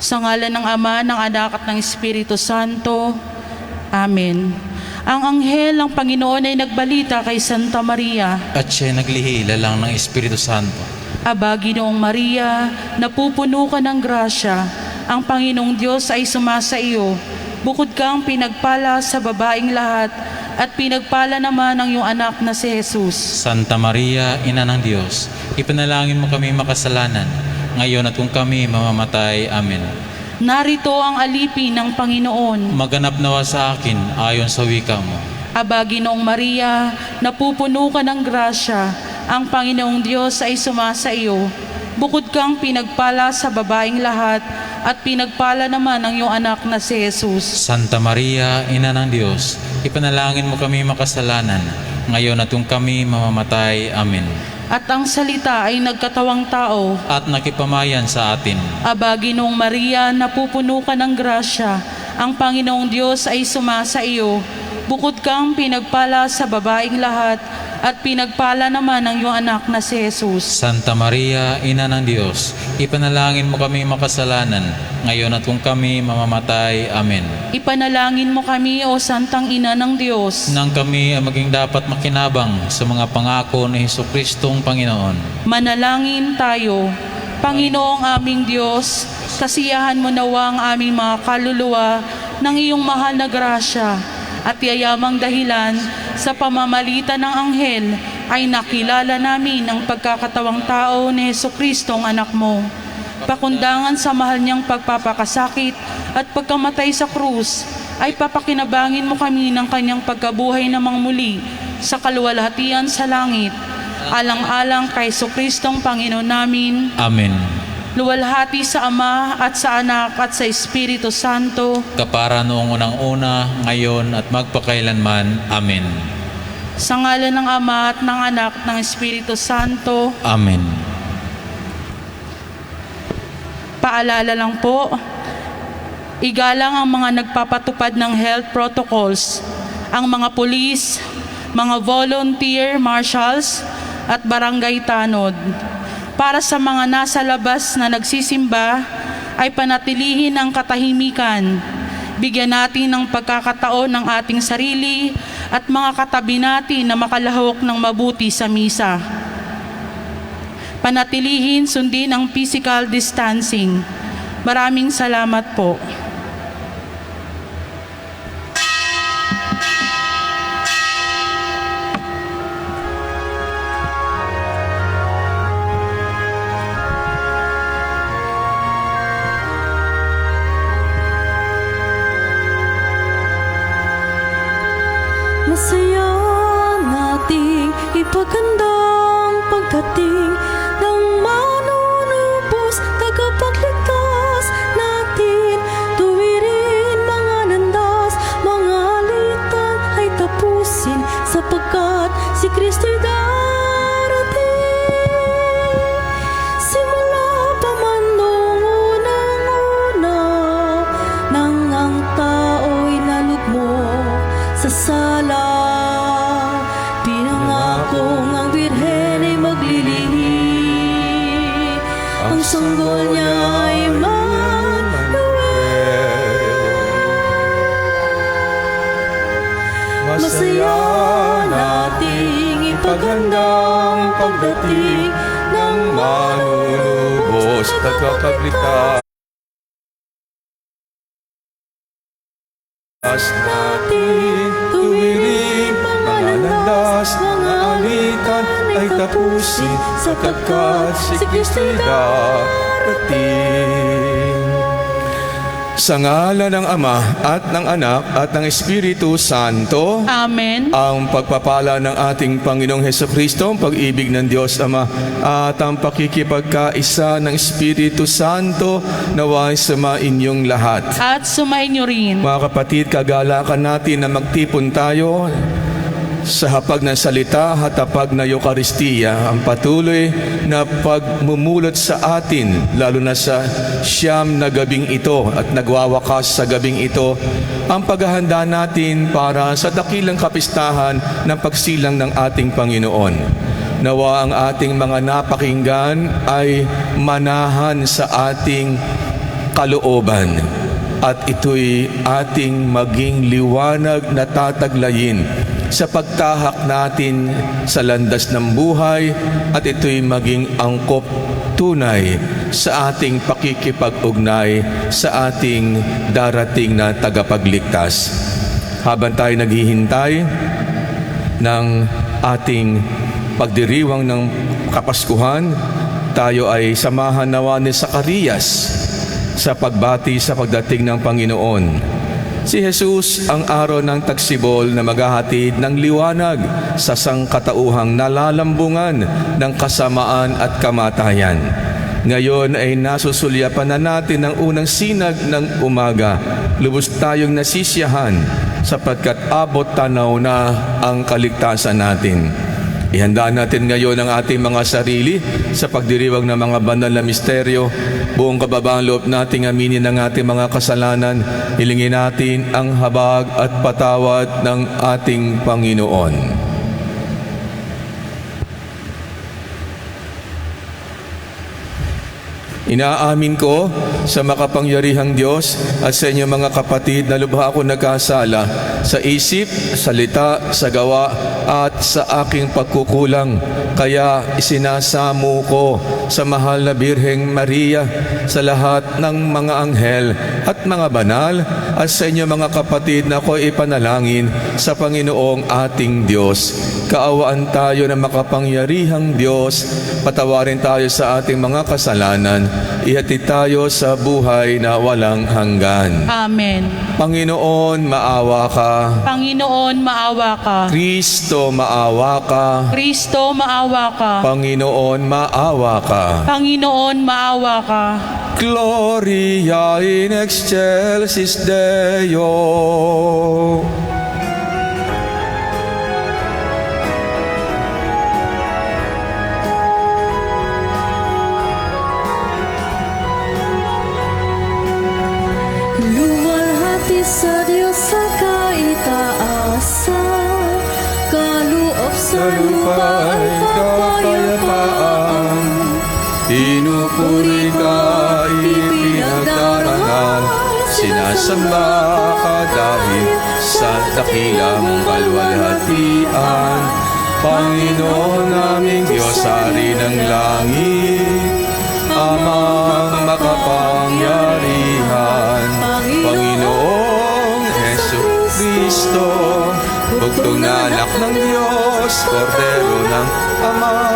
Sa ngalan ng Ama, ng Anak at ng Espiritu Santo. Amen. Ang anghel ng Panginoon ay nagbalita kay Santa Maria. At siya'y naglihi lalang ng Espiritu Santo. Aba, Ginoong Maria, napupuno ka ng grasya. Ang Panginoong Diyos ay sumasa iyo. Bukod kang pinagpala sa babaeng lahat, at pinagpala naman ang iyong anak na si Jesus. Santa Maria, Ina ng Diyos, ipanalangin mo kami makasalanan, ngayon at kung kami mamamatay. Amen. Narito ang alipin ng Panginoon. Maganap nawa sa akin ayon sa wika mo. Aba, Ginoong Maria, napupuno ka ng grasya. Ang Panginoong Diyos ay sumasa iyo. Bukod kang pinagpala sa babaeng lahat, at pinagpala naman ang iyong anak na si Jesus. Santa Maria, Ina ng Diyos, ipanalangin mo kami makasalanan, ngayon at kung kami mamamatay. Amen. At ang salita ay nagkatawang tao. At nakipamayan sa atin. Aba, Ginoong Maria, napupuno ka ng grasya. Ang Panginoong Diyos ay sumasa iyo. Bukod kang pinagpala sa babaeng lahat, at pinagpala naman ang iyong anak na si Jesus. Santa Maria, Ina ng Diyos, ipanalangin mo kami makasalanan, ngayon at kung kami mamamatay. Amen. Ipanalangin mo kami, O Santang Ina ng Diyos, Nang kami ay maging dapat makinabang sa mga pangako ni Jesucristong Panginoon. manalangin tayo. Panginoong aming Diyos, kasiyahan mo nawa ang aming mga kaluluwa ng iyong mahal na grasya, at yayamang dahilan sa pamamalitan ng anghel ay nakilala namin ang pagkakatawang tao ni Jesucristong anak mo. Pakundangan sa mahal niyang pagpapakasakit at pagkamatay sa krus, ay papakinabangin mo kami ng kanyang pagkabuhay namang muli sa kaluwalhatian sa langit. Alang-alang kay Jesucristong Panginoon namin. Amen. Luwalhati sa Ama at sa Anak at sa Espiritu Santo. Kapara noong unang-una, ngayon at magpakailanman. Amen. Sa ngalan ng Ama at ng Anak at ng Espiritu Santo. Amen. Paalala lang po, igalang ang mga nagpapatupad ng health protocols, ang mga pulis, mga volunteer marshals at barangay tanod. Para sa mga nasa labas na nagsisimba, ay panatilihin ang katahimikan. Bigyan natin ng pagkakataon ng ating sarili at mga katabi natin na makalahok ng mabuti sa misa. Panatilihin, sundin ang physical distancing. Maraming salamat po. Masaya nating ipagandang pagdating ng manunubos, tagapagligtas natin. Tuwirin mga landas, mga alitan ay tapusin, sapagkat si Kristo'y darating. Simula pa man noong unang-una, nang ang tao'y nalugmok sa sala, pinangakong ang Birhen ay maglilihi. Ang sanggol niya ay Manuel. Masaya nating ipagandang pagdating ng manunubos, tagapagligtas natin. Tuwiring mga landas, mga alitan ay tapusin, sapagkat si Kristo'y darating. Sa ngalan ng Ama at ng Anak at ng Espiritu Santo. Amen. Ang pagpapala ng ating Panginoong Hesukristo, ang pag-ibig ng Diyos Ama at ang pakikipagkaisa ng Espiritu Santo naway sumainyong lahat. At sumainyo rin. Mga kapatid, kagalakan natin na magtipon tayo sa hapag ng salita at hapag na Eucharistia, ang patuloy na pagmumulot sa atin, lalo na sa siyam na gabing ito at nagwawakas sa gabing ito, ang paghahanda natin para sa dakilang kapistahan ng pagsilang ng ating Panginoon. Nawa ang ating mga napakinggan ay manahan sa ating kalooban. At ito'y ating maging liwanag na tataglayin sa pagtahak natin sa landas ng buhay, at ito'y maging angkop tunay sa ating pakikipag-ugnay sa ating darating na tagapagligtas. Habang tayo naghihintay ng ating pagdiriwang ng Kapaskuhan, tayo ay samahan nawa ni Zacarias sa pagbati sa pagdating ng Panginoon. Si Jesus ang araw ng tagsibol na maghahatid ng liwanag sa sangkatauhang nalalambungan ng kasamaan at kamatayan. Ngayon ay nasusulyapan na natin ang unang sinag ng umaga. Lubos tayong nasisiyahan sapagkat abot tanaw na ang kaligtasan natin. Ihanda natin ngayon ang ating mga sarili sa pagdiriwang ng mga banal na misteryo. Buong kababaang loob nating aminin ang ating mga kasalanan. Hilingin natin ang habag at patawad ng ating Panginoon. Inaamin ko sa makapangyarihang Diyos at sa inyo mga kapatid na lubha ako nagkasala sa isip, salita, sa gawa at sa aking pagkukulang. Kaya isinasamo ko sa mahal na Birheng Maria, sa lahat ng mga anghel at mga banal, at sa inyo mga kapatid na ako'y ipanalangin sa Panginoong ating Diyos. Kaawaan tayo ng makapangyarihang Diyos, patawarin tayo sa ating mga kasalanan, ihatid tayo sa buhay na walang hanggan. Amen. Panginoon, maawa ka. Panginoon, maawa ka. Kristo, maawa ka. Kristo, maawa ka. Panginoon, maawa ka. Panginoon, maawa ka. Gloria in excelsis Deo. Luwalhati sa Diyos sa kaitaasan, kaloob sa lupa ay kapayapaan. Pinupuri ka, ipinagdarangal, sinasamba ka dahil sa dakilang kalwalhatian. Panginoon naming Diyos, Hari ng langit, Amang makapangyarihan, Panginoong Jesucristo, bugtong na anak ng Diyos, Kordero ng Ama.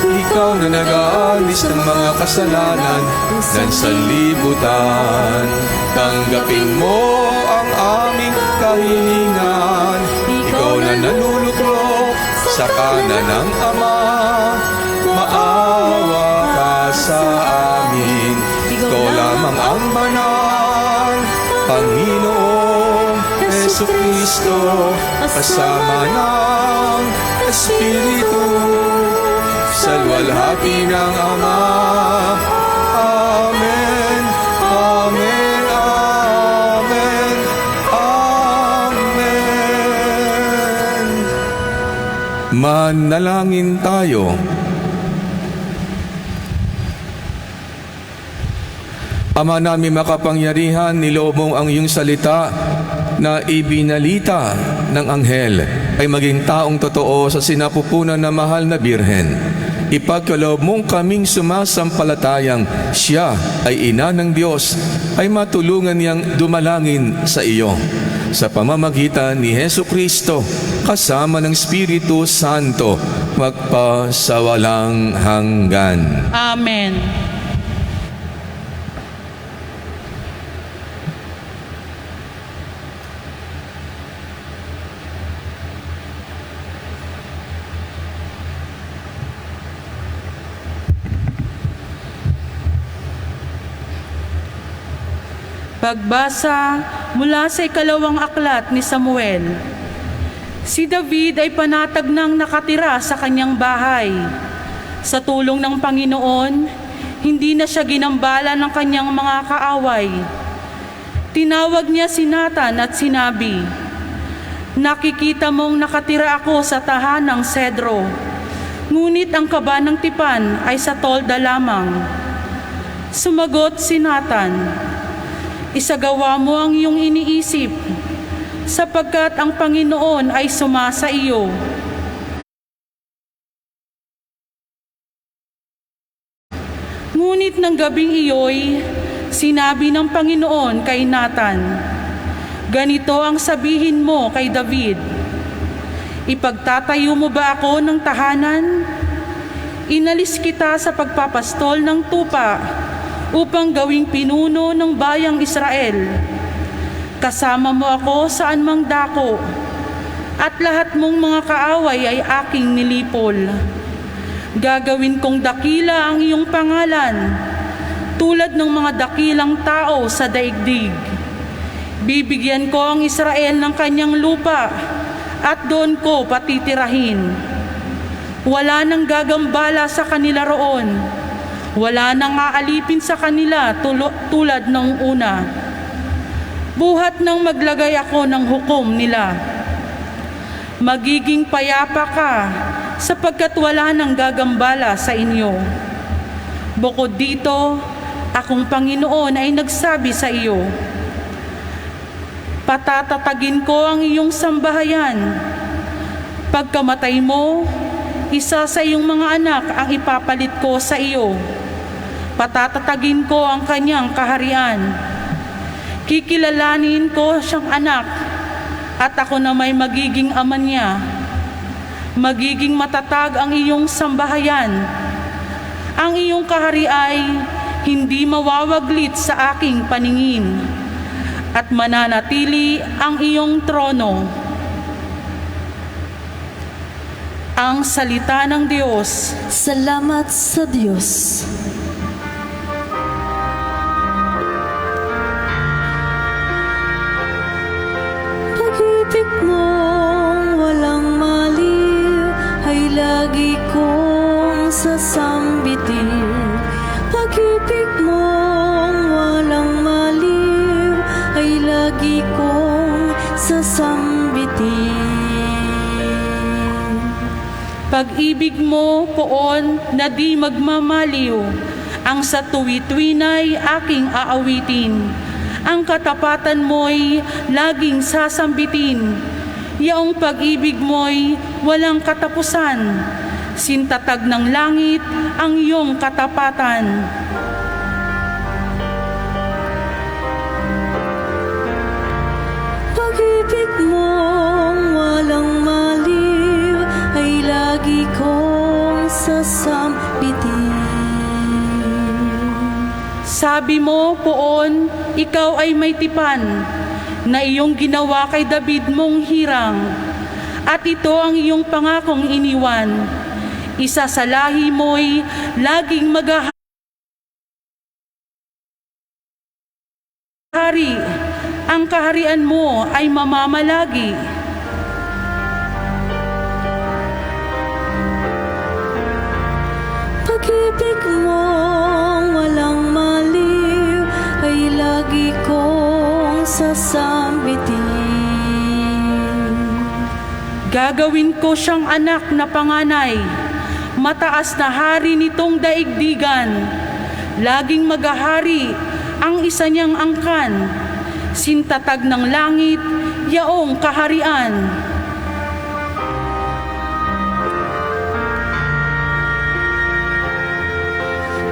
Ikaw na nag-aalis ng mga kasalanan ng sanlibutan. Tanggapin mo ang aming kahilingan. Ikaw na nanuluklok sa kanan ng Ama. Maawa ka sa amin. Ikaw lamang ang banal, Panginoong Jesucristo, kasama ng Espiritu, sa luwalhati ng Ama. Amen, amen, amen, amen. Manalangin tayo. Ama namin makapangyarihan, niloob mong ang iyong salita na ibinalita ng anghel ay maging taong totoo sa sinapupunan na mahal na Birhen. Ipagkaloob mong kaming sumasampalatayang siya ay ina ng Diyos, ay matulungan niyang dumalangin sa iyo. Sa pamamagitan ni Jesucristo, kasama ng Espiritu Santo, magpasawalang hanggan. Amen. Pagbasa mula sa ikalawang aklat ni Samuel. Si David ay panatag nang nakatira sa kanyang bahay. Sa tulong ng Panginoon, hindi na siya ginambala ng kanyang mga kaaway. Tinawag niya si Nathan at sinabi, "Nakikita mong nakatira ako sa tahanang sedro, ngunit ang kaba ng tipan ay sa tolda lamang." Sumagot si Nathan, "Isagawa mo ang iyong iniisip, sapagkat ang Panginoon ay sumasa iyo. Ngunit ng gabing iyo'y sinabi ng Panginoon kay Nathan, ganito ang sabihin mo kay David, ipagtatayo mo ba ako ng tahanan? Inalis kita sa pagpapastol ng tupa upang gawing pinuno ng bayang Israel. Kasama mo ako saan mang dako, at lahat mong mga kaaway ay aking nilipol. Gagawin kong dakila ang iyong pangalan, tulad ng mga dakilang tao sa daigdig. Bibigyan ko ang Israel ng kanyang lupa, at doon ko patitirahin. Wala nang gagambala sa kanila roon. Wala nang aalipin sa kanila tulad ng una. Buhat nang maglagay ako ng hukom nila. Magiging payapa ka, sapagkat wala nang gagambala sa inyo. Bukod dito, akong Panginoon ay nagsabi sa iyo, patatatagin ko ang iyong sambahayan. Pagkamatay mo, isa sa iyong mga anak ang ipapalit ko sa iyo. Patatatagin ko ang kanyang kaharian. Kikilalanin ko siyang anak, at ako na may magiging ama niya. Magiging matatag ang iyong sambahayan. Ang iyong kahari ay hindi mawawaglit sa aking paningin, at mananatili ang iyong trono. Ang salita ng Diyos. Salamat sa Diyos. Pag-ibig mong walang maliw ay lagi kong sasambitin. Pag-ibig mong walang maliw ay lagi kong sasambitin. Pag-ibig mo, poon, na di magmamaliw, ang sa tuwi-tuwina'y aking aawitin. Ang katapatan mo'y laging sasambitin. Yaong pag-ibig mo'y walang katapusan. Sintatag ng langit ang iyong katapatan. Pag-ibig mong walang maliw ay lagi kong sasambitin. Sabi mo, poon, ikaw ay may tipan na iyong ginawa kay David mong hirang, at ito ang iyong pangakong iniwan. Isa sa lahi mo'y laging maghahari. Ang kaharian mo ay mamamalagi. Pag-ibig mong walang maliw ay lagi kong sasambitin. Gagawin ko siyang anak na panganay, mataas na hari nitong daigdigan. Laging maghahari ang isa niyang angkan, sintatag ng langit, yaong kaharian.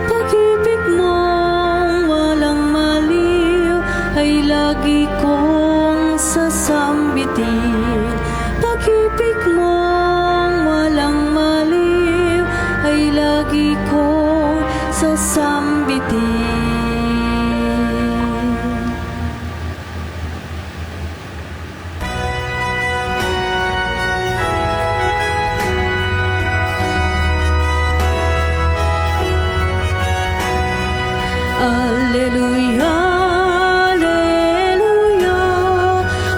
Pag-ibig mong walang maliw ay lagi kong sasambitin. Pag-ibig mong walang maliw ay lagi kong sasambitin. Alleluia, alleluia,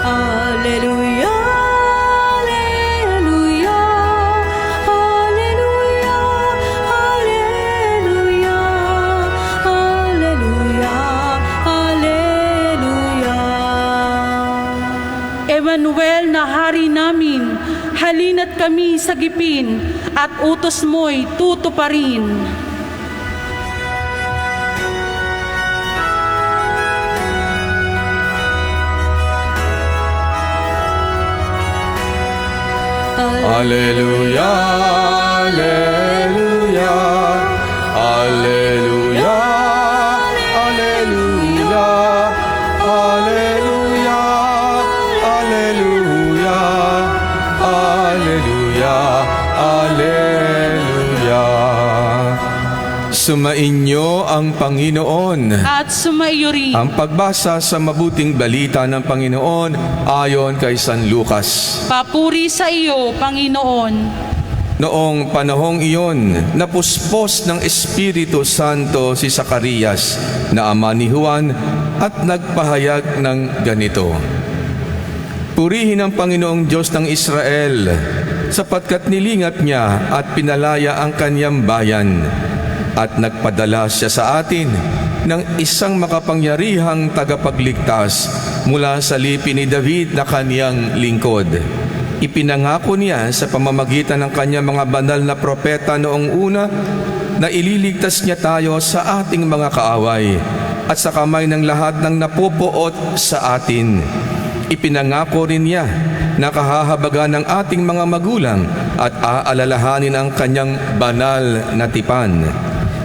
alleluia, alleluia, alleluia, alleluia, alleluia, alleluia. Emmanuel na hari namin, halina't kami sagipin, at utos mo'y tutuparin. Alleluia, Alleluia, Alleluia, Alleluia, Alleluia, Alleluia, Alleluia, Alleluia. Sumainyo ang Panginoon. At sumaiyo rin. Ang pagbasa sa mabuting balita ng Panginoon ayon kay San Lucas. Papuri sa iyo, Panginoon. Noong panahong iyon, napuspos ng Espiritu Santo si Zacarias na ama ni Juan at nagpahayag ng ganito: Purihin ang Panginoong Diyos ng Israel, sapagkat nilingat niya at pinalaya ang kanyang bayan, at nagpadala siya sa atin ng isang makapangyarihang tagapagligtas mula sa lipi ni David na kaniyang lingkod. Ipinangako niya sa pamamagitan ng kanyang mga banal na propeta noong una na ililigtas niya tayo sa ating mga kaaway at sa kamay ng lahat ng napupuot sa atin. Ipinangako rin niya na kahahabagan ng ating mga magulang at aalalahanin ang kanyang banal na tipan.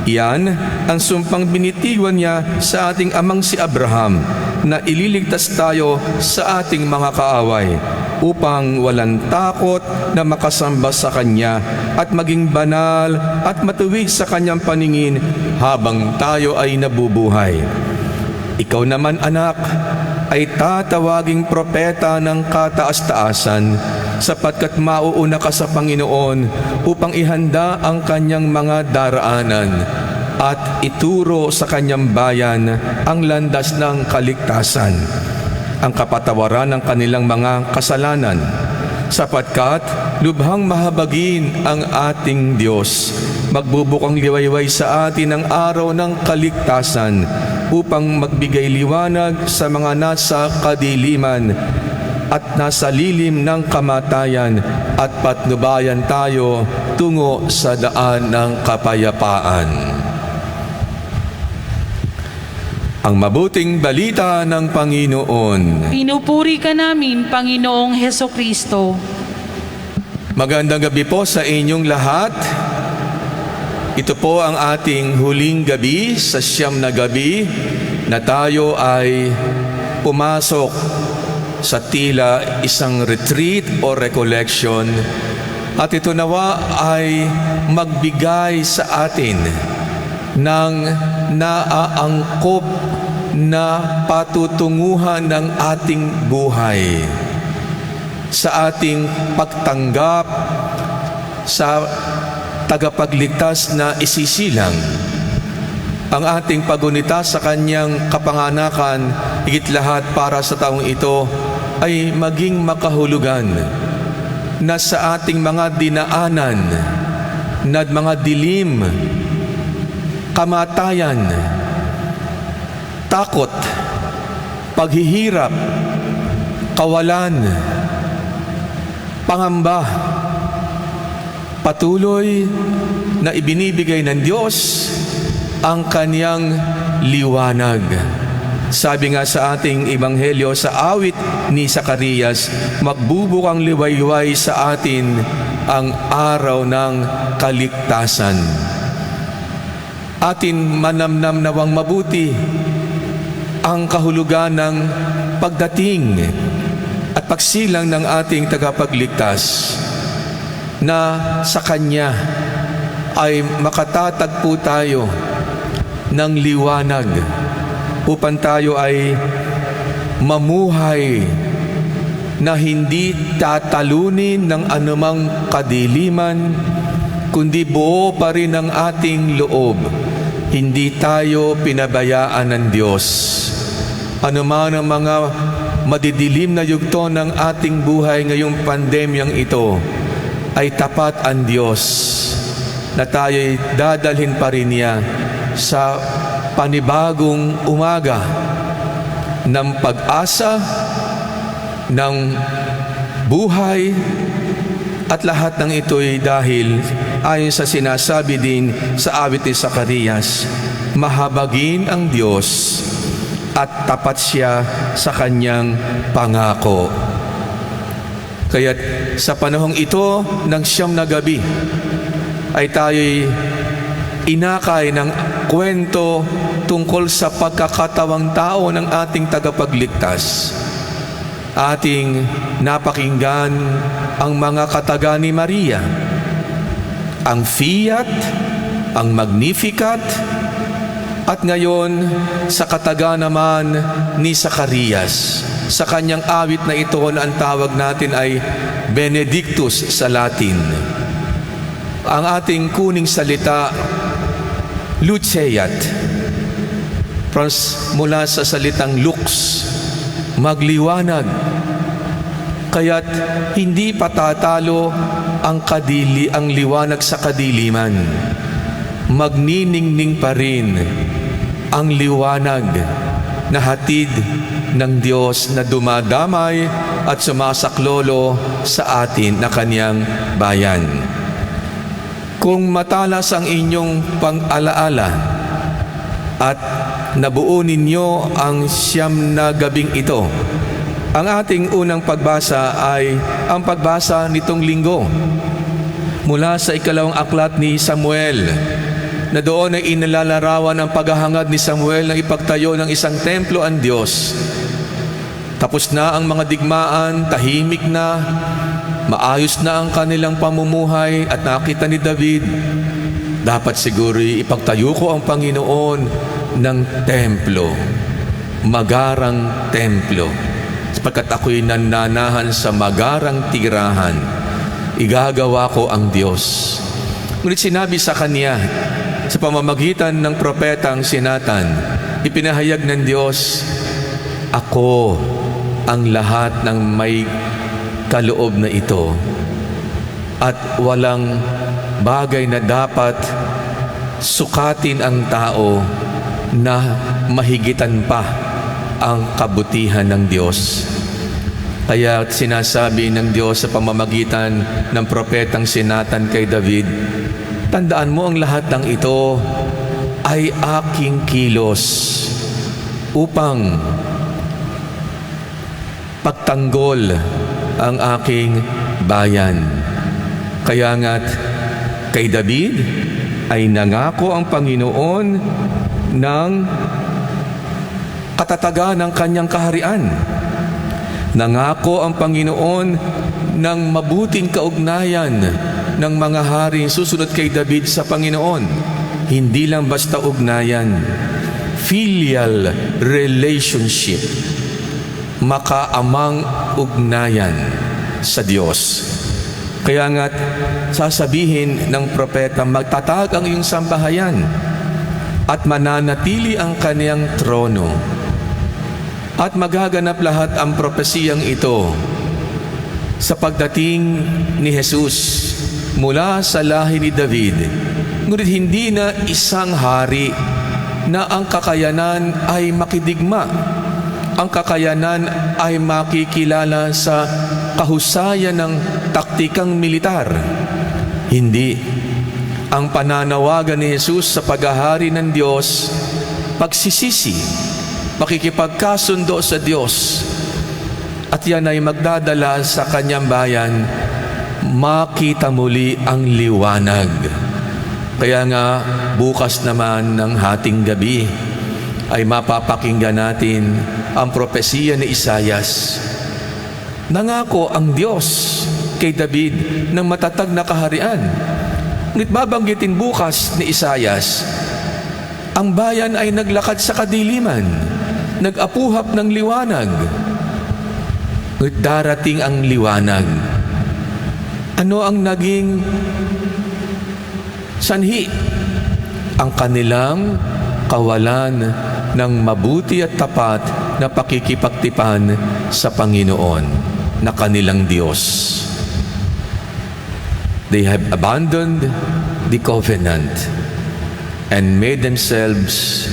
Iyan ang sumpang binitiwan niya sa ating amang si Abraham na ililigtas tayo sa ating mga kaaway upang walang takot na makasamba sa Kanya at maging banal at matuwid sa Kanyang paningin habang tayo ay nabubuhay. Ikaw naman, anak, ay tatawaging propeta ng kataas-taasan sapagkat mauuna ka sa Panginoon upang ihanda ang kanyang mga daraanan at ituro sa kanyang bayan ang landas ng kaligtasan, ang kapatawaran ng kanilang mga kasalanan, sapagkat lubhang mahabagin ang ating Diyos. Magbubukang liwayway sa atin ang araw ng kaligtasan upang magbigay liwanag sa mga nasa kadiliman at nasa lilim ng kamatayan at patnubayan tayo tungo sa daan ng kapayapaan. Ang mabuting balita ng Panginoon. Pinupuri ka namin, Panginoong Hesukristo. Magandang gabi po sa inyong lahat. Ito po ang ating huling gabi sa 9 na gabi na tayo ay pumasok sa tila isang retreat o recollection, at ito nawa ay magbigay sa atin ng naaangkop na patutunguhan ng ating buhay sa ating pagtanggap sa tagapagligtas na isisilang. Ang ating pagunita sa kanyang kapanganakan, higit lahat para sa taong ito, ay maging makahulugan na sa ating mga dinaanan na mga dilim, kamatayan, takot, paghihirap, kawalan, pangamba, patuloy na ibinibigay ng Diyos ang kaniyang liwanag. Sabi nga sa ating ebanghelyo sa awit ni Zacarias, magbubukang liwayway sa atin ang araw ng kaligtasan. Atin manamnam nawang mabuti ang kahulugan ng pagdating at pagsilang ng ating tagapagligtas, na sa Kanya ay makatatagpo tayo ng liwanag upang tayo ay mamuhay na hindi tatalunin ng anumang kadiliman, kundi buo pa rin ang ating loob. Hindi tayo pinabayaan ng Diyos. Ano man ang mga madidilim na yugto ng ating buhay ngayong pandemyang ito, ay tapat ang Diyos na tayo'y dadalhin pa rin niya sa panibagong umaga ng pag-asa, ng buhay, at lahat ng ito'y dahil ayon sa sinasabi din sa awit ni Zacarias, mahabagin ang Diyos at tapat siya sa kanyang pangako. Kaya't sa panahong ito ng 9 na gabi ay tayo'y inakay ng kwento tungkol sa pagkakatawang tao ng ating tagapagligtas. Ating napakinggan ang mga kataga ni Maria, ang Fiat, ang Magnificat, at ngayon sa kataga naman ni Zacarias sa kanyang awit na ito na ang tawag natin ay Benedictus sa Latin. Ang ating kuning salita, Luceat, mula sa salitang lux, magliwanag. Kaya't hindi patatalo ang liwanag sa kadiliman. Magniningning pa rin ang liwanag na hatid ng Diyos na dumadamay at sumasaklolo sa atin na Kanyang bayan. Kung matalas ang inyong pang-alaala at nabuo ninyo ang 9 na gabing ito, ang ating unang pagbasa ay ang pagbasa nitong linggo mula sa 2 aklat ni Samuel, na doon ay inalalarawan ang paghahangad ni Samuel na ipagtayo ng isang templo ang Diyos. Tapos na ang mga digmaan, tahimik na, maayos na ang kanilang pamumuhay, at nakita ni David, dapat siguro ipagtayo ko ang Panginoon ng templo, magarang templo, sapagkat ako'y nananahan sa magarang tirahan, igagawa ko ang Diyos. Ngunit sinabi sa kanya, sa pamamagitan ng propetang si Nathan, ipinahayag ng Diyos, ako ang lahat ng may kaloob na ito, at walang bagay na dapat sukatin ang tao na mahigitan pa ang kabutihan ng Diyos. Kaya sinasabi ng Diyos sa pamamagitan ng propetang si Nathan kay David, tandaan mo ang lahat ng ito ay aking kilos upang pagtanggol ang aking bayan. Kaya nga't kay David ay nangako ang Panginoon ng katatagan ng kanyang kaharian. Nangako ang Panginoon ng mabuting kaugnayan ng mga haring susunod kay David sa Panginoon. Hindi lang basta ugnayan, filial relationship, makaamang ugnayan sa Diyos. Kaya nga't sasabihin ng propeta, magtatag ang iyong sambahayan at mananatili ang kaniyang trono, at magaganap lahat ang propesiyang ito sa pagdating ni Jesus mula sa lahi ni David. Ngunit hindi na isang hari na ang kakayanan ay makidigma, ang kakayanan ay makikilala sa kahusayan ng taktikang militar. Hindi. Ang pananawagan ni Jesus sa paghahari ng Diyos, pagsisisi, makikipagkasundo sa Diyos, at yan ay magdadala sa kanyang bayan, makita muli ang liwanag. Kaya nga, bukas naman ng hating gabi ay mapapakinggan natin ang propesiya ni Isaias. Nangako ang Diyos kay David ng matatag na kaharian. Ngunit babanggitin bukas ni Isaias, ang bayan ay naglakad sa kadiliman, nag-apuhap ng liwanag. Ngunit darating ang liwanag. Ano ang naging sanhi? Ang kanilang kawalan ng mabuti at tapat na pakikipagtipan sa Panginoon na kanilang Diyos. They have abandoned the covenant and made themselves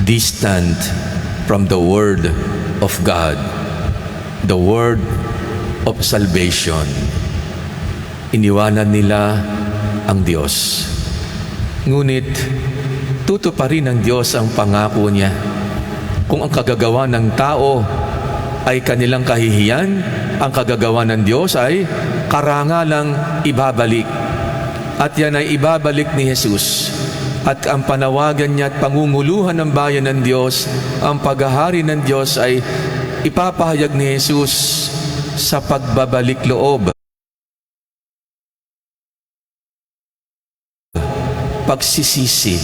distant from the Word of God, the Word of salvation. Iniwanan nila ang Diyos. Ngunit tutuparin ng Diyos ang pangako niya. Kung ang kagagawa ng tao ay kanilang kahihiyan, ang kagagawa ng Diyos ay karangalang ibabalik. At yan ay ibabalik ni Jesus. At ang panawagan niya at pangunguluhan ng bayan ng Diyos, ang paghahari ng Diyos ay ipapahayag ni Jesus sa pagbabalik loob. Pagsisisi.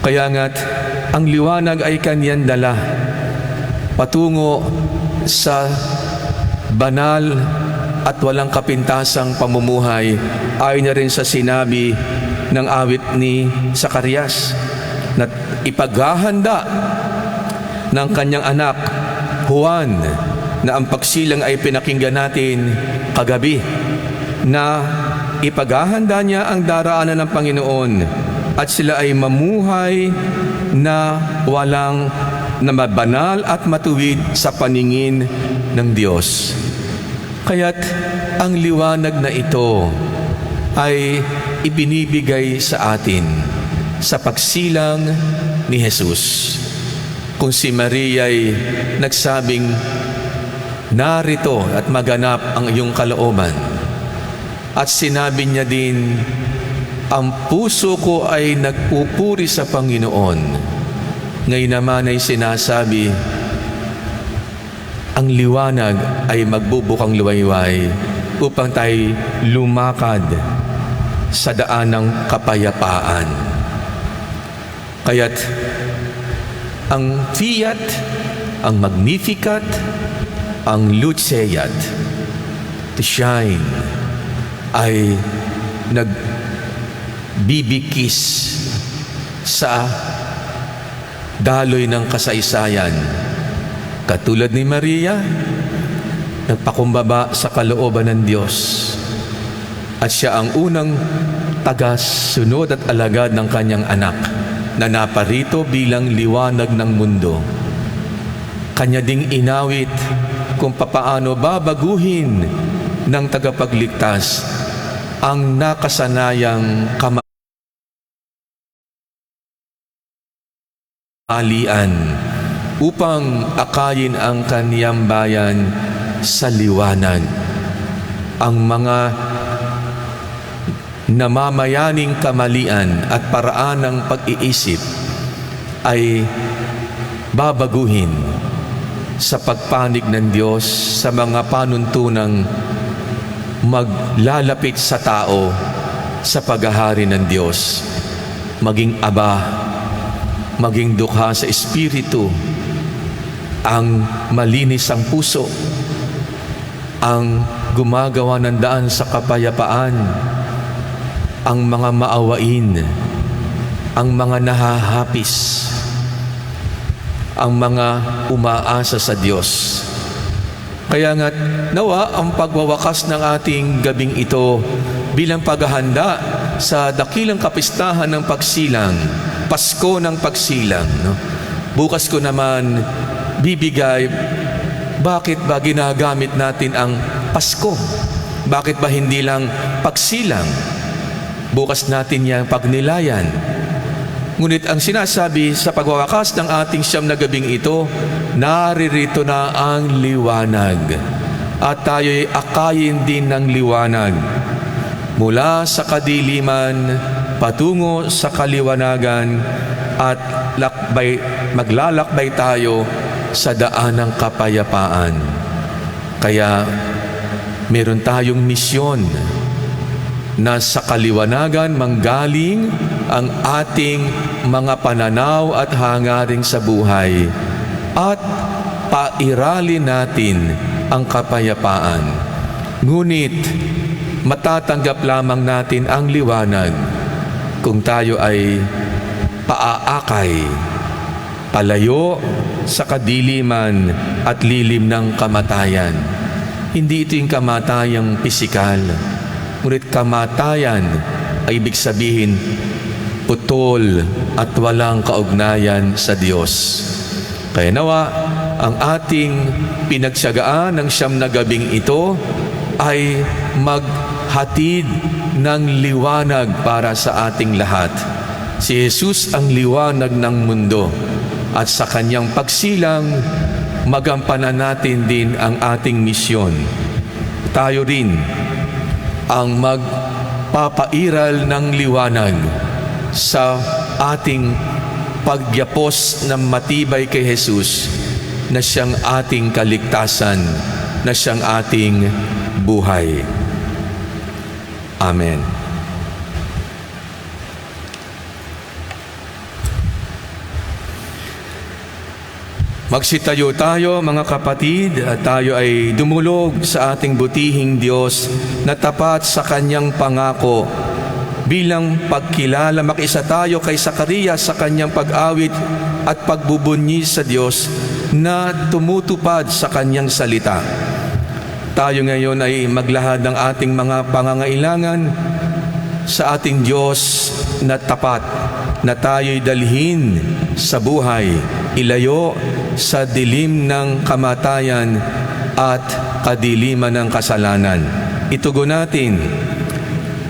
Kaya nga't ang liwanag ay kaniyang dala patungo sa banal at walang kapintasang pamumuhay, ayon na rin sa sinabi ng awit ni Zacarias na ipaghahanda ng kanyang anak Juan, na ang pagsilang ay pinakinggan natin kagabi, na ipaghahanda niya ang daraanan ng Panginoon at sila ay mamuhay na walang na mabanal at matuwid sa paningin ng Diyos. Kaya't ang liwanag na ito ay ibinibigay sa atin sa pagsilang ni Jesus. Kung si Maria ay nagsabing, narito at maganap ang iyong kalooban. At sinabi niya din, ang puso ko ay nagpupuri sa Panginoon. Ngayon naman ay sinasabi, ang liwanag ay magbubukang luwayway upang tayo lumakad sa daan ng kapayapaan. Kaya't ang Fiat, ang Magnificat, ang Luceat, to shine, ay nagbibigkis sa daloy ng kasaysayan. Katulad ni Maria, nagpakumbaba sa kalooban ng Diyos. At siya ang unang tagasunod at alagad ng kanyang anak na naparito bilang liwanag ng mundo. Kanya ding inawit kung papaano babaguhin ng tagapagligtas ang nakasanayang kamalian upang akayin ang kaniyang bayan sa liwanag. Ang mga namamayaning kamalian at paraan ng pag-iisip ay babaguhin sa pagpanig ng Diyos sa mga panuntunang maglalapit sa tao sa paghahari ng Diyos, maging aba, maging dukha sa espiritu, ang malinis ang puso, ang gumagawa ng daan sa kapayapaan, ang mga maawain, ang mga nahahapis, ang mga umaasa sa Diyos. Kaya nga nawa ang pagwawakas ng ating gabing ito bilang paghahanda sa dakilang kapistahan ng pagsilang, Pasko ng pagsilang, no? Bukas ko naman bibigay, bakit ba ginagamit natin ang Pasko? Bakit ba hindi lang pagsilang? Bukas natin yang pagnilayan. Ngunit ang sinasabi sa pagwawakas ng ating siyam na gabing ito, naririto na ang liwanag at tayo'y akayin din ng liwanag mula sa kadiliman patungo sa kaliwanagan at maglalakbay tayo sa daan ng kapayapaan. Kaya meron tayong misyon na sa kaliwanagan manggaling ang ating mga pananaw at hangaring sa buhay at pairalin natin ang kapayapaan. Ngunit matatanggap lamang natin ang liwanag kung tayo ay paaakay, palayo sa kadiliman at lilim ng kamatayan. Hindi ito yung kamatayang pisikal, ngunit kamatayan ay ibig sabihin putol at walang kaugnayan sa Diyos. Kaya nawa, ang ating pinagsiyagaan ng siyam na gabing ito ay maghatid ng liwanag para sa ating lahat. Si Jesus ang liwanag ng mundo at sa kanyang pagsilang, magampanan natin din ang ating misyon. Tayo rin ang magpapairal ng liwanag sa ating pagyapos ng matibay kay Jesus na siyang ating kaligtasan, na siyang ating buhay. Amen. Magsitayo tayo mga kapatid at tayo ay dumulog sa ating butihing Diyos na tapat sa Kanyang pangako. Bilang pagkilala, makisa tayo kay Zacarias sa kanyang pag-awit at pagbubunyi sa Diyos na tumutupad sa Kanyang salita. Tayo ngayon ay maglahad ng ating mga pangangailangan sa ating Diyos na tapat, na tayo'y dalhin sa buhay, ilayo sa dilim ng kamatayan at kadiliman ng kasalanan. Itugon natin,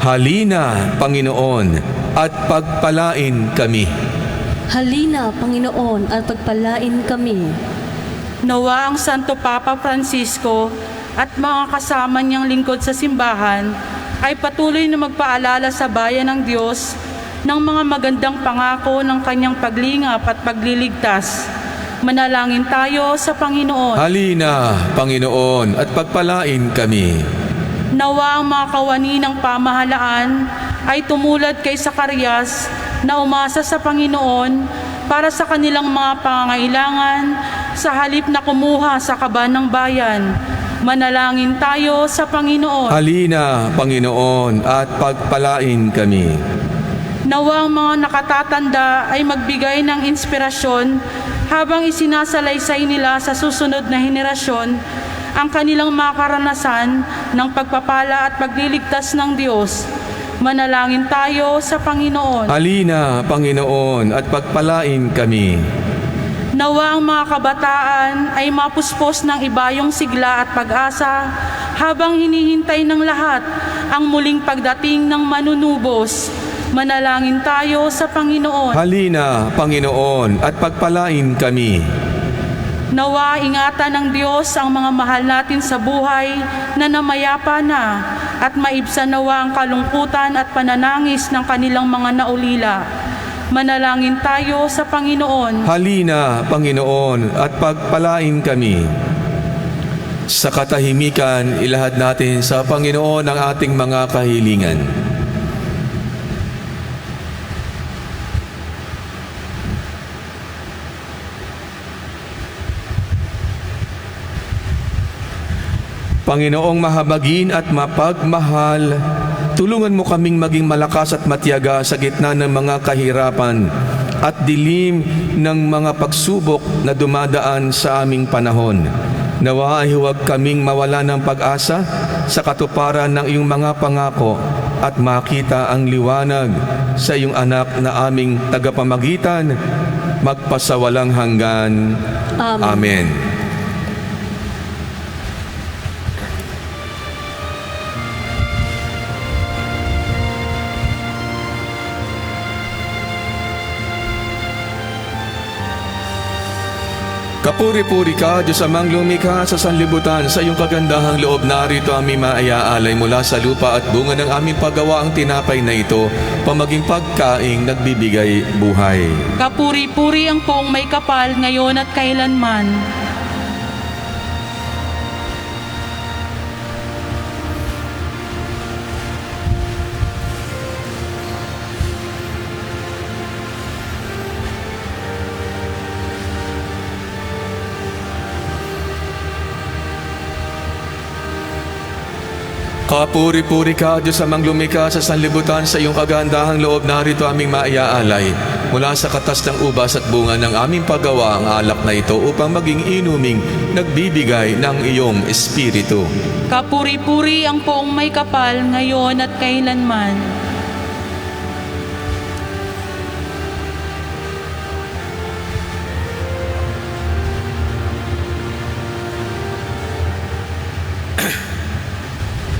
halina, Panginoon, at pagpalain kami. Halina, Panginoon, at pagpalain kami. Nawa ang Santo Papa Francisco at mga kasama niyang lingkod sa simbahan ay patuloy na magpaalala sa bayan ng Diyos ng mga magandang pangako ng kanyang paglingap at pagliligtas. Manalangin tayo sa Panginoon. Halina, Panginoon, at pagpalain kami. Nawa ang mga kawani ng pamahalaan ay tumulad kay Zacarias na umasa sa Panginoon para sa kanilang mga pangangailangan sa halip na kumuha sa kaban ng bayan. Manalangin tayo sa Panginoon. Halina, Panginoon, at pagpalain kami. Nawa ang mga nakatatanda ay magbigay ng inspirasyon habang isinasalaysay nila sa susunod na henerasyon ang kanilang mga karanasan ng pagpapala at pagliligtas ng Diyos. Manalangin tayo sa Panginoon. Halina, Panginoon, at pagpalain kami. Nawa ang mga kabataan ay mapuspos ng ibayong sigla at pag-asa habang hinihintay ng lahat ang muling pagdating ng manunubos. Manalangin tayo sa Panginoon. Halina, Panginoon, at pagpalain kami. Nawa ingatan ng Diyos ang mga mahal natin sa buhay na namayapa na at maibsan nawa ang kalungkutan at pananangis ng kanilang mga naulila. Manalangin tayo sa Panginoon. Halina, Panginoon, at pagpalain kami. Sa katahimikan, ilahad natin sa Panginoon ang ating mga kahilingan. Panginoong mahabagin at mapagmahal, tulungan mo kaming maging malakas at matiyaga sa gitna ng mga kahirapan at dilim ng mga pagsubok na dumadaan sa aming panahon. Nawa ay huwag kaming mawala ng pag-asa sa katuparan ng iyong mga pangako at makita ang liwanag sa iyong anak na aming tagapamagitan magpasawalang hanggan. Amen. Amen. Kapuri-puri ka, Diyos amang lumikha sa sanlibutan, sa iyong kagandahang loob narito aming maayaalay mula sa lupa at bunga ng aming paggawa ang tinapay na ito, pamaging pagkaing nagbibigay buhay. Kapuri-puri ang poong may kapal ngayon at kailanman. Kapuri-puri ka, Diyos amang lumikha sa sanlibutan, sa iyong kagandahang loob narito aming maayaalay mula sa katas ng ubas at bunga ng aming paggawa ang alak na ito upang maging inuming nagbibigay ng iyong espiritu. Kapuri-puri ang poong may kapal ngayon at kailanman.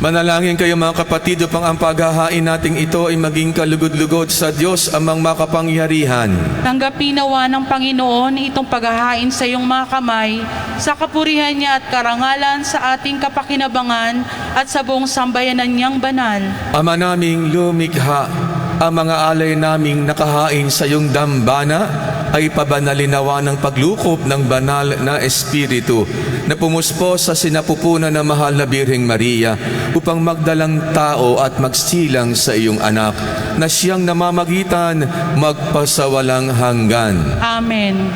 Manalangin kayo mga kapatid upang ang paghahain nating ito ay maging kalugod-lugod sa Diyos amang makapangyarihan. Tanggapin nawa ng Panginoon itong paghahain sa iyong mga kamay, sa kapurihan niya at karangalan sa ating kapakinabangan at sa buong sambayanan niyang banal. Ama naming lumikha, ang mga alay naming nakahain sa iyong dambana ay pabanalinawa ng paglukop ng banal na Espiritu na pumuspo sa sinapupunan ng mahal na Birheng Maria upang magdalang tao at magsilang sa iyong anak na siyang namamagitan magpasawalang hanggan. Amen.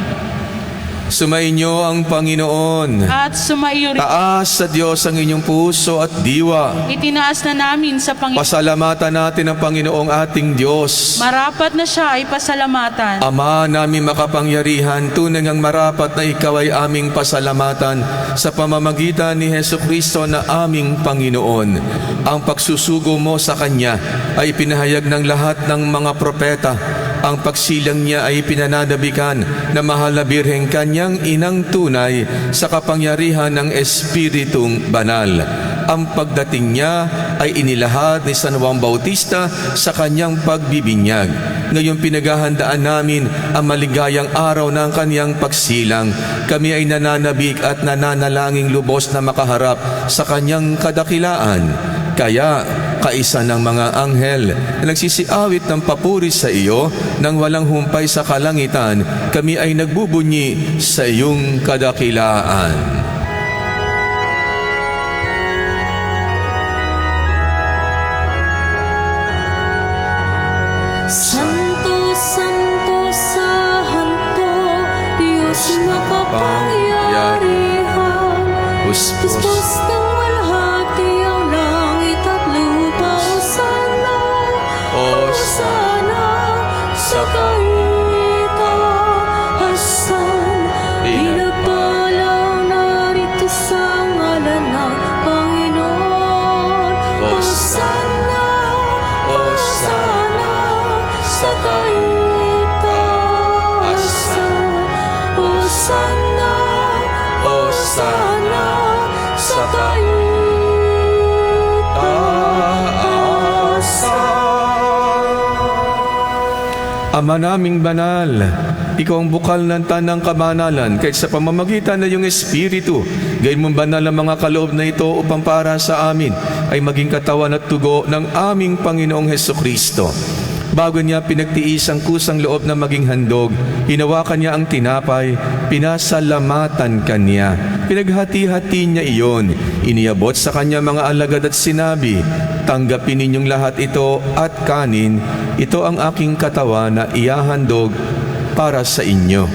Sumainyo ang Panginoon. At sumaiyo rin. Taas sa Diyos ang inyong puso at diwa. Itinaas na namin sa Panginoon. Pasalamatan natin ang Panginoong ating Diyos. Marapat na siya ay pasalamatan. Ama namin makapangyarihan, tunay ngang marapat na ikaw ay aming pasalamatan sa pamamagitan ni Hesukristo na aming Panginoon. Ang pagsusugo mo sa Kanya ay pinahayag ng lahat ng mga propeta. Ang pagsilang niya ay pinananabikan na mahal na Birheng Kanyang inang tunay sa kapangyarihan ng Espiritong Banal. Ang pagdating niya ay inilahad ni San Juan Bautista sa kanyang pagbibinyag. Ngayon pinaghahandaan namin ang maligayang araw ng kanyang pagsilang. Kami ay nananabik at nananalangin lubos na makaharap sa kanyang kadakilaan. Kaya, kaisa ng mga anghel na nagsisiawit ng papuri sa iyo nang walang humpay sa kalangitan, kami ay nagbubunyi sa iyong kadakilaan. Santo, Santo, Santo, Diyos makapangyarihan. Puspos ng walhati ang langit at lupa. Hosana, Hosana, sa kaitaasan. Pinagpalaw narito sa ngalan ng Panginoon. Hosana, Hosana, sa kaitaasan. Hosana, Hosana, sa kaitaasan. Ama naming banal, ikaw ang bukal ng tanang kabanalan kahit sa pamamagitan ng iyong Espiritu. Gayon mong banal ang mga kaloob na ito upang para sa amin ay maging katawan at tugo ng aming Panginoong Hesukristo. Bago niya pinagtiis ang kusang loob na maging handog, hinawakan niya ang tinapay, pinasalamatan kanya. Pinaghati-hati niya iyon, iniabot sa kanya mga alagad at sinabi, "Tanggapin ninyong lahat ito at kanin, ito ang aking katawan na ihahandog para sa inyo."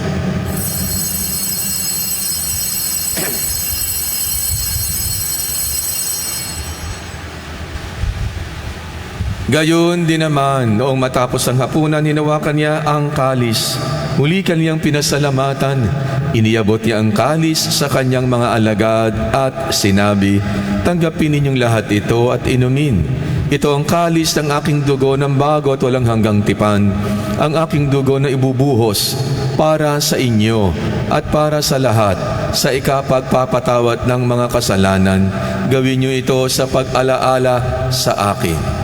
Gayon din naman, noong matapos ang hapunan, hinawakan niya ang kalis. Muli kaniyang pinasalamatan. Iniabot niya ang kalis sa kanyang mga alagad at sinabi, "Tanggapin ninyong lahat ito at inumin. Ito ang kalis ng aking dugo ng bago at walang hanggang tipan. Ang aking dugo na ibubuhos para sa inyo at para sa lahat sa ikapagpapatawad ng mga kasalanan. Gawin niyo ito sa pag-alaala sa akin."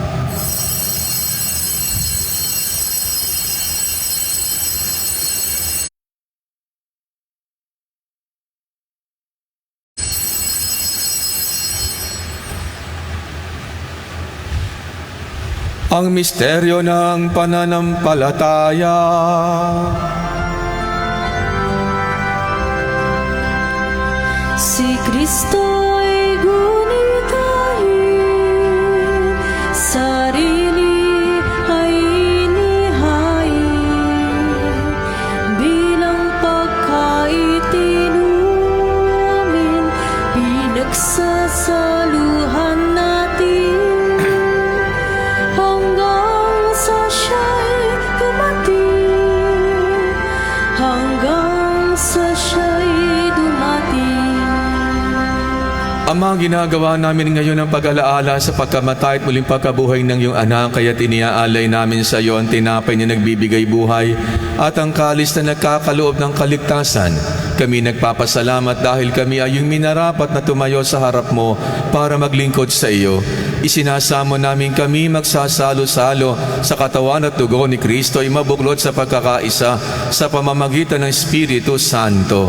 Ang misteryo ng pananampalataya. Si Kristo ay gunitahin, sarili ay inihain, bilang pagkaitinumin, pinagsasaluhan natin, hanggang sa siya'y dumating, hanggang sa siya'y dumating. Ama, ginagawa namin ngayon ang pag-alaala sa pagkamatay at muling pagkabuhay ng iyong anak, kaya't iniaalay namin sa iyo ang tinapay na nagbibigay buhay at ang kalis na nagkakaloob ng kaligtasan. Kami nagpapasalamat dahil kami ay yung minarapat na tumayo sa harap mo para maglingkod sa iyo. Isinasamo namin kami magsasalo-salo sa katawan at dugo ni Kristo ay mabuklod sa pagkakaisa sa pamamagitan ng Espiritu Santo.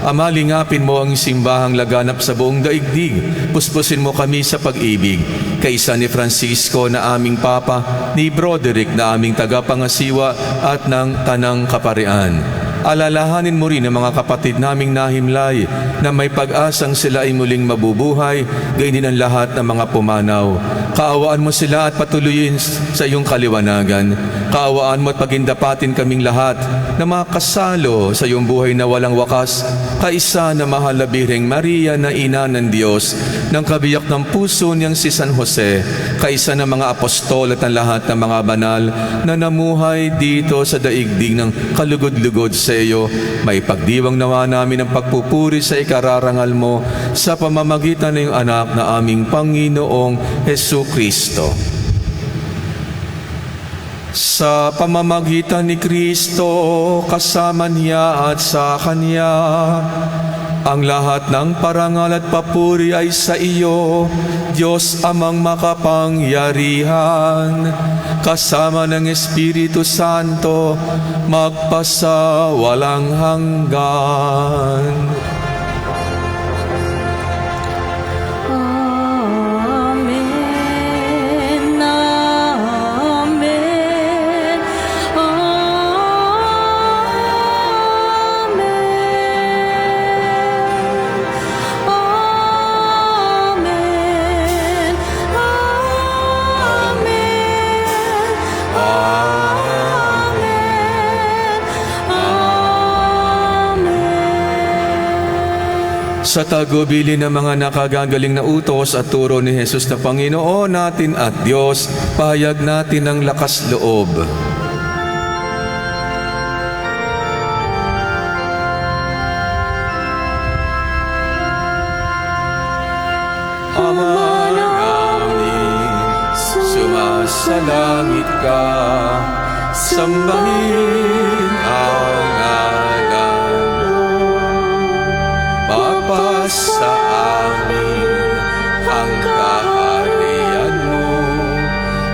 Ama, lingapin mo ang simbahang laganap sa buong daigdig. Puspusin mo kami sa pag-ibig. Kaisa ni Francisco na aming Papa, ni Broderick na aming tagapangasiwa at ng Tanang Kaparian. Alalahanin mo rin ang mga kapatid naming nahimlay na may pag-asang sila ay muling mabubuhay, gayon din ang lahat ng mga pumanaw. Kaawaan mo sila at patuloyin sa iyong kaliwanagan. Kaawaan mo at pagindapatin kaming lahat na makasalo sa iyong buhay na walang wakas, kaisa na mahal na Birheng Maria na ina ng Diyos, ng kabiyak ng puso niyang si San Jose, kaisa ng mga apostol at ang lahat ng mga banal na namuhay dito sa daigdig ng kalugod-lugod sa iyo. May pagdiwang nawa namin ang pagpupuri sa ikararangal mo sa pamamagitan ng iyong anak na aming Panginoong Hesukristo. Sa pamamagitan ni Kristo, kasama niya at sa Kanya, ang lahat ng parangal at papuri ay sa iyo, Diyos Amang makapangyarihan, kasama ng Espiritu Santo, magpasa walang hanggan. Sa tagubili ng mga nakagagaling na utos at turo ni Jesus na Panginoon natin at Diyos, pahayag natin ang lakas loob. Ama namin, sumasalangit ka, sambahin ang ngalan mo. Sa amin ang kaharian mo,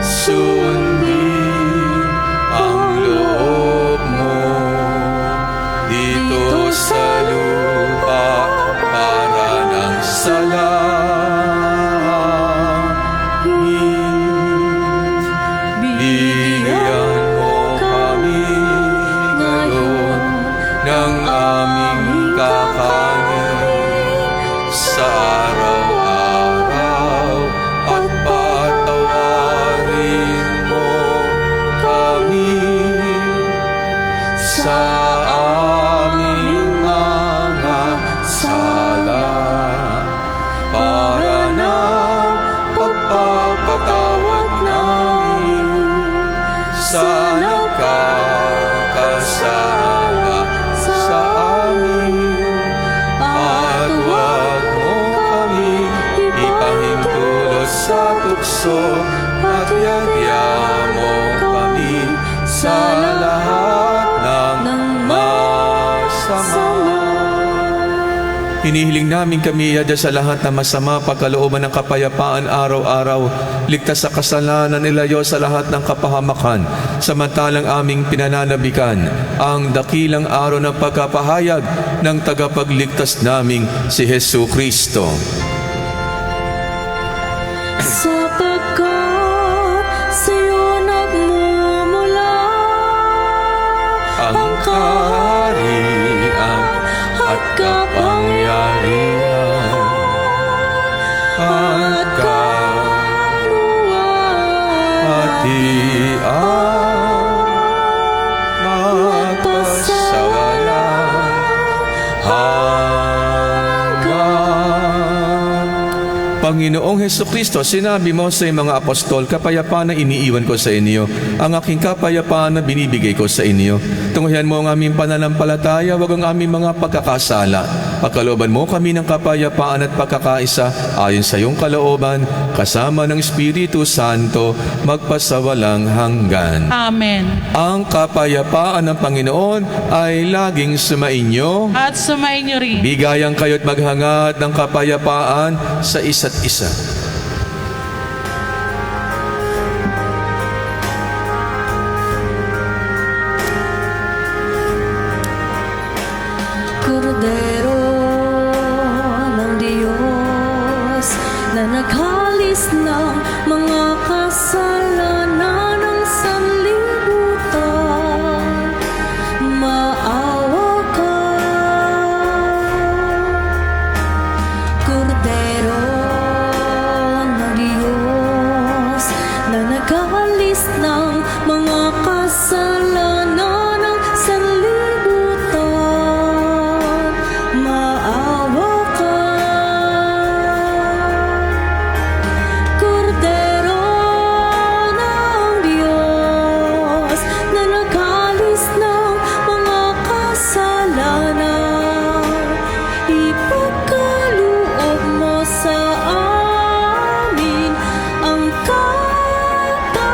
sundin ang loob mo dito sa lupa para ng sa langit. Bigyan mo kami ngayon ng aming kakanin sa araw-araw at patawarin mo kami sa aming mga sala para ng pagpapatawad namin sa nagkakasala sa amin. Sa tukso at yagya mo kami sa lahat ng masama. Hinihiling namin kami iyada sa lahat ng masama, pagkalooban ng kapayapaan araw-araw, ligtas sa kasalanan, ilayo sa lahat ng kapahamakan, samantalang aming pinananabikan ang dakilang araw ng pagkapahayag ng tagapagligtas naming si Hesukristo. Sapagkat sa'yo nagmumula ang kaharian at kapangyarihan at kaluwalhatian magpasawalang Panginoong Hesukristo, sinabi mo sa mga apostol, kapayapaan na iniiwan ko sa inyo, ang aking kapayapaan na binibigay ko sa inyo. Tunghayan mo ang aming pananampalataya, wag ang aming mga pagkakasala. Pagkalooban mo kami ng kapayapaan at pagkakaisa ayon sa iyong kalooban, kasama ng Espiritu Santo, magpasawalang hanggan. Amen. Ang kapayapaan ng Panginoon ay laging sumainyo. At sumainyo rin. Bigayan kayo't maghangad ng kapayapaan sa isa't isa. Kordero ng Diyos na naghalis ng mga kasalanan ng sanlibutan, maawa ka. Kordero ng Diyos na naghalis ng mga kasalanan ng sanlibutan, maawa ka. Kordero ng Diyos na naghalis ng mga kasalanan, ipagkaloob mo sa amin ang kapayapaan.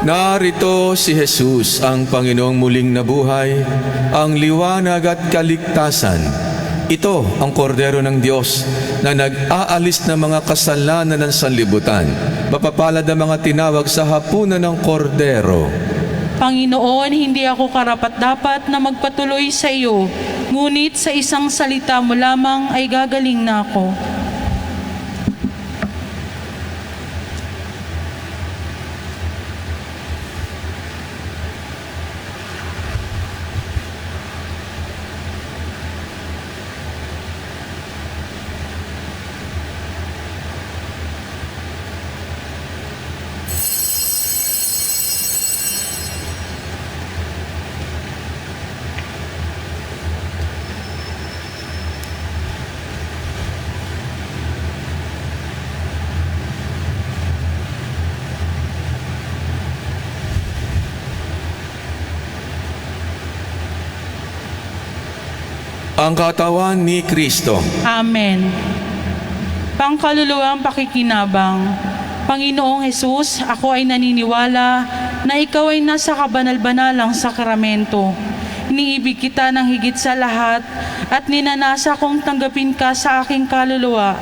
Narito si Jesus, ang Panginoong muling nabuhay, ang liwanag at kaligtasan. Ito ang kordero ng Diyos na nag-aalis ng mga kasalanan ng sanlibutan. Mapapalad ang mga tinawag sa hapunan ng kordero. Panginoon, hindi ako karapat-dapat na magpatuloy sa iyo, ngunit sa isang salita mo lamang ay gagaling na ako. Ang katawan ni Kristo. Amen. Pangkaluluwang pakikinabang. Panginoong Hesus, ako ay naniniwala na ikaw ay nasa kabanal-banalang sakramento. Iniibig kita ng higit sa lahat at ninanasa kong tanggapin ka sa aking kaluluwa.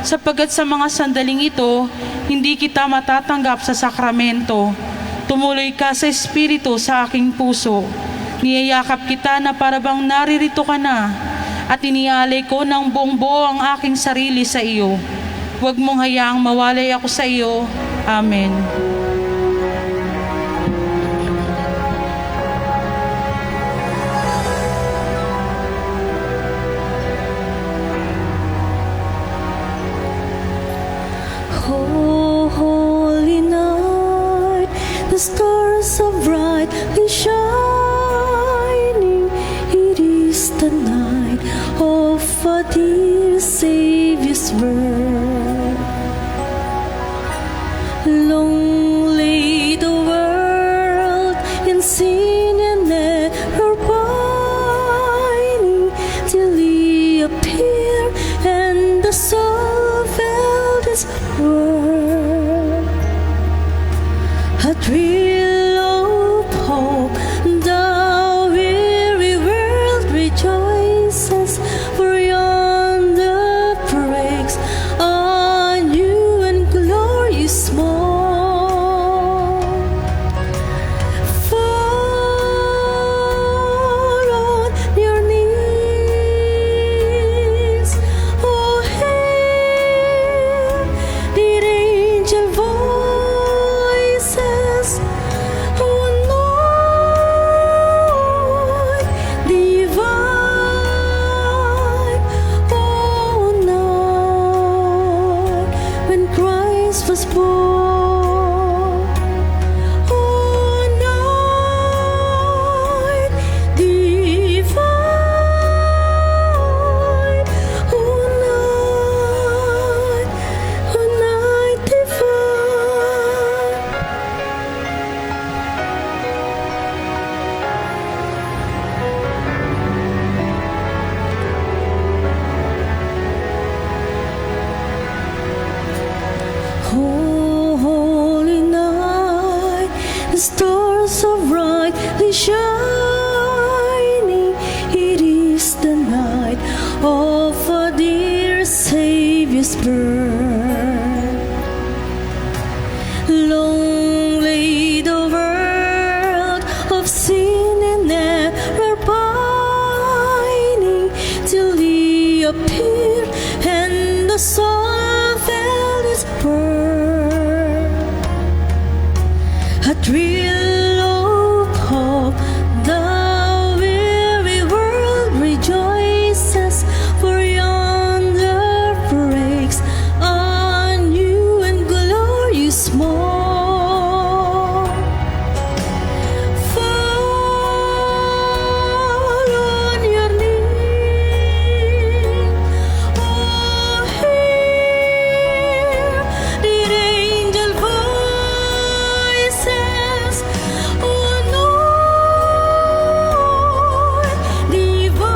Sapagkat sa mga sandaling ito, hindi kita matatanggap sa sakramento. Tumuloy ka sa Espiritu sa aking puso. Niyayakap kita na parabang naririto ka na at inialay ko ng buong buo ang aking sarili sa iyo. Huwag mong hayaang mawalay ako sa iyo. Amen. Oh, holy night, the stars are brightly shining. It is the night of our dear Savior's birth. Long lay the world in sin and error pining, till He appeared and the soul felt His word. A thrill of hope, the weary world rejoices, for yonder breaks a new and glorious morn. For shining. It is the night of a dear Savior's birth. Long lay the world of sin and error pining, till He appeared and the soul felt His birth. A thrill of hope, the weary world rejoices, for yonder breaks a new and glorious morn. Fall on your knees, oh, hear the angel voices, oh, Lord divine,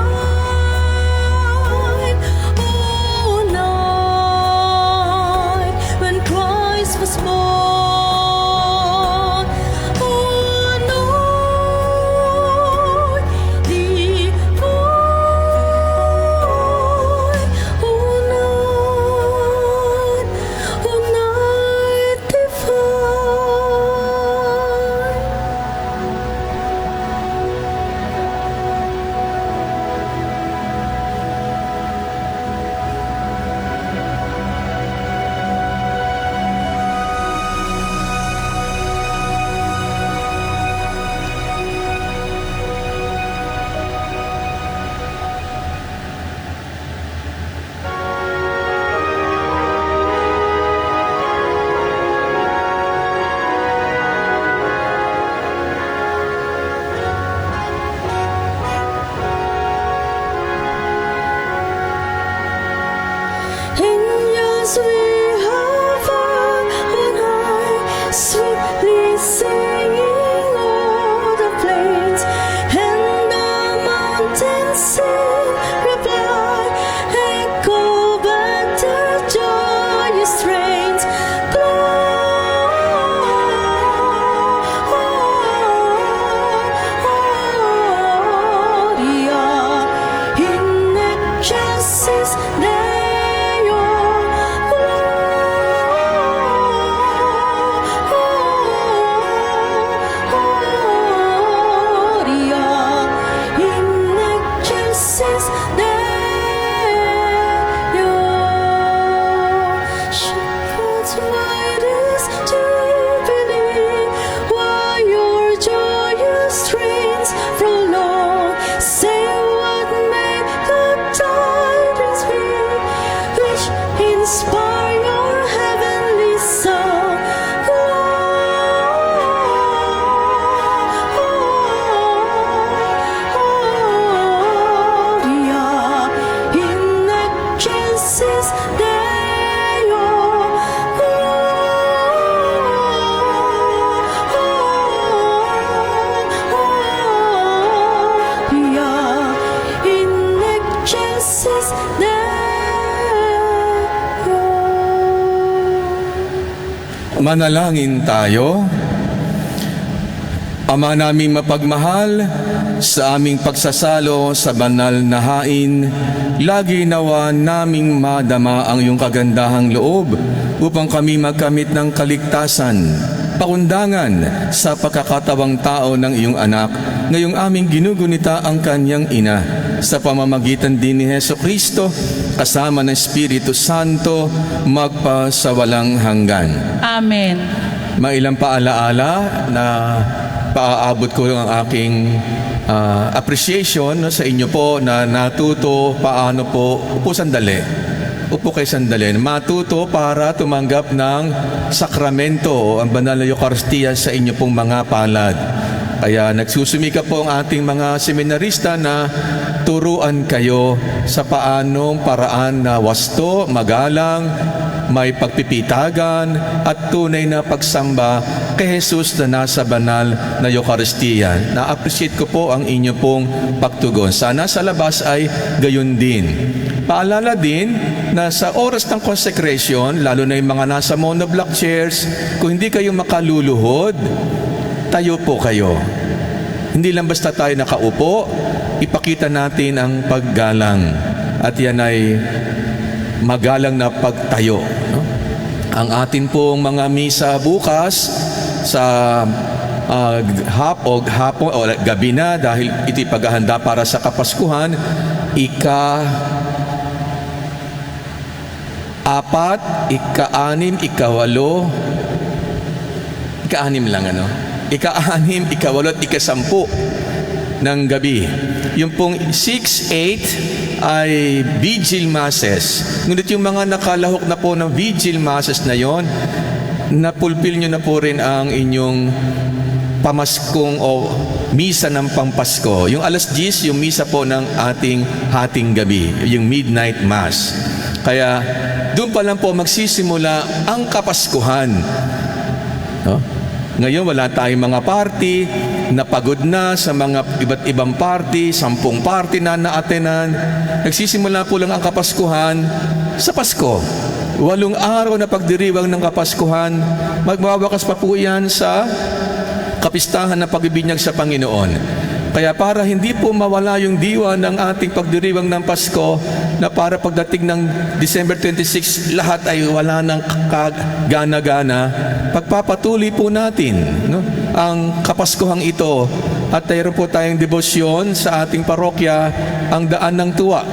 oh, night when Christ was born, oh, Lord divine, oh, night divine. Angels we have on high, sweetly singing o'er the plains, and the mountains sing reply, echo back their joyous strains. Gloria in excelsis Deo. Gloria in excelsis Deo. Shepherds widest jubilee, while your joyous strains prolong. Say what may the tidings be, which inspire your heavenly song. Gloria in excelsis Deo. Gloria in excelsis Deo. Manalangin tayo. Ama naming mapagmahal, sa aming pagsasalo sa banal na hain, lagi nawa naming madama ang iyong kagandahang loob upang kami magkamit ng kaligtasan, pakundangan sa pagkakatawang tao ng iyong anak, ngayong aming ginugunita ang kanyang ina, sa pamamagitan din ni Heso Kristo, kasama ng Espiritu Santo, magpasawalang hanggan. Amen. Mailang paalaala na paaabot ko ang aking appreciation sa inyo po na natuto paano po, upo sandali. Upo kayo sandali. Matuto para tumanggap ng sakramento, ang banal na Eucharistia sa inyo pong mga palad. Kaya nagsusumika po ang ating mga seminarista na turuan kayo sa paanong paraan na wasto, magalang, may pagpipitagan at tunay na pagsamba kay Jesus na nasa banal na Eucharistia. Na-appreciate ko po ang inyo pong pagtugon. Sana sa labas ay gayon din. Paalala din na sa oras ng consecration, lalo na yung mga nasa monoblock chairs, kung hindi kayo makaluluhod, tayo po kayo. Hindi lang basta tayo nakaupo, ipakita natin ang paggalang. At yan ay magalang na pagtayo. No? Ang atin pong mga misa bukas sa hapon o gabi na, dahil ito'y paghahanda para sa Kapaskuhan, ika-4, ika-6, ika-8, ika-6 lang ika-6, ika-8 at ika-10 ng gabi. Yung pong 6, 8 ay vigil masses. Ngunit yung mga nakalahok na po ng vigil masses na yon, napulpil nyo na po rin ang inyong pamaskong o misa ng Pampasko. Yung alas 10, yung misa po ng ating hating gabi, yung midnight mass. Kaya doon pa lang po magsisimula ang Kapaskuhan. No? Ngayon wala tayong mga party, napagod na sa mga iba't ibang party, 10 party na naatenan. Nagsisimula po lang ang Kapaskuhan sa Pasko. 8 araw na pagdiriwang ng Kapaskuhan, magwawakas pa po yan sa kapistahan ng pagbibinyag sa Panginoon. Kaya para hindi po mawala yung diwa ng ating pagdiriwang ng Pasko, na para pagdating ng December 26, lahat ay wala ng kagana-gana, pagpapatuloy po natin ang Kapaskuhang ito. At mayroon po tayong debosyon sa ating parokya, ang Daan ng Tuwa.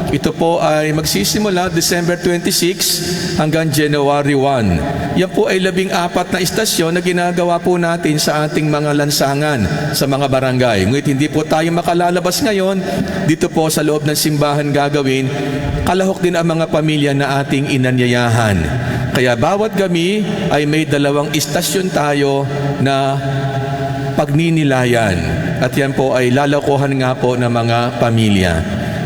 Ito po ay magsisimula December 26 hanggang January 1. Yan po ay 14 na istasyon na ginagawa po natin sa ating mga lansangan, sa mga barangay. Ngunit hindi po tayo makalalabas ngayon. Dito po sa loob ng simbahan gagawin. Kalahok din ang mga pamilya na ating inanyayahan. Kaya bawat gabi ay may 2 istasyon tayo na pagninilayan. At yan po ay lalakuhan nga po ng mga pamilya.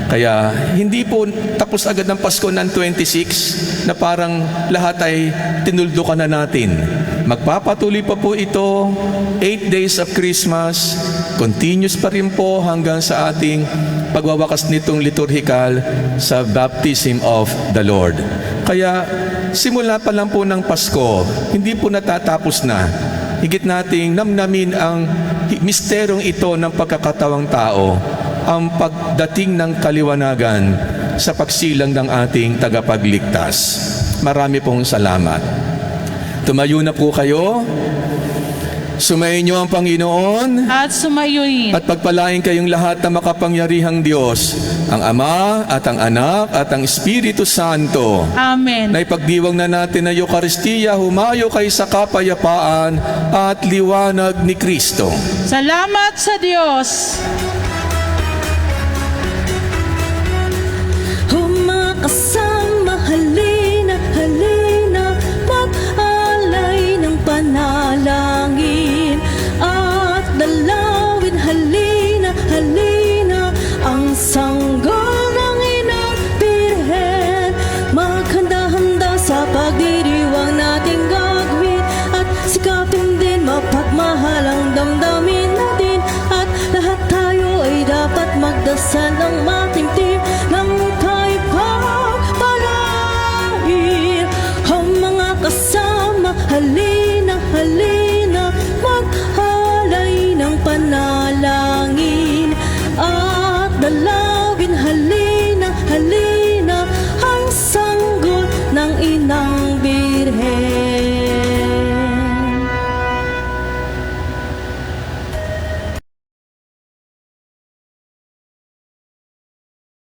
Kaya hindi po tapos agad ng Pasko ng 26 na parang lahat ay tinuldukan na natin. Magpapatuloy pa po ito, 8 days of Christmas, continuous pa rin po hanggang sa ating pagwawakas nitong liturhikal sa Baptism of the Lord. Kaya simula pa lang po ng Pasko, hindi po natatapos na. Higit nating namnamin ang misteryong ito ng pagkakatawang tao, ang pagdating ng kaliwanagan sa pagsilang ng ating tagapagligtas. Marami pong salamat. Tumayo na po kayo. Sumayin niyo ang Panginoon At sumayoyin. at pagpalain kayong lahat na makapangyarihang Diyos, ang Ama at ang Anak at ang Espiritu Santo. Amen. Na ipagdiwang na natin na Eucharistia, humayo kay sa kapayapaan at liwanag ni Kristo. Salamat sa Diyos. Humakasama, halina, halina, mag-alay ng panalangin at dalawin, halina, halina, ang sanggol ng Inang Birhen. Maghanda-handa sa pagdiriwang nating gagawin at sikapin din mapagmahal ang damdamin natin, at lahat tayo ay dapat magdasal ng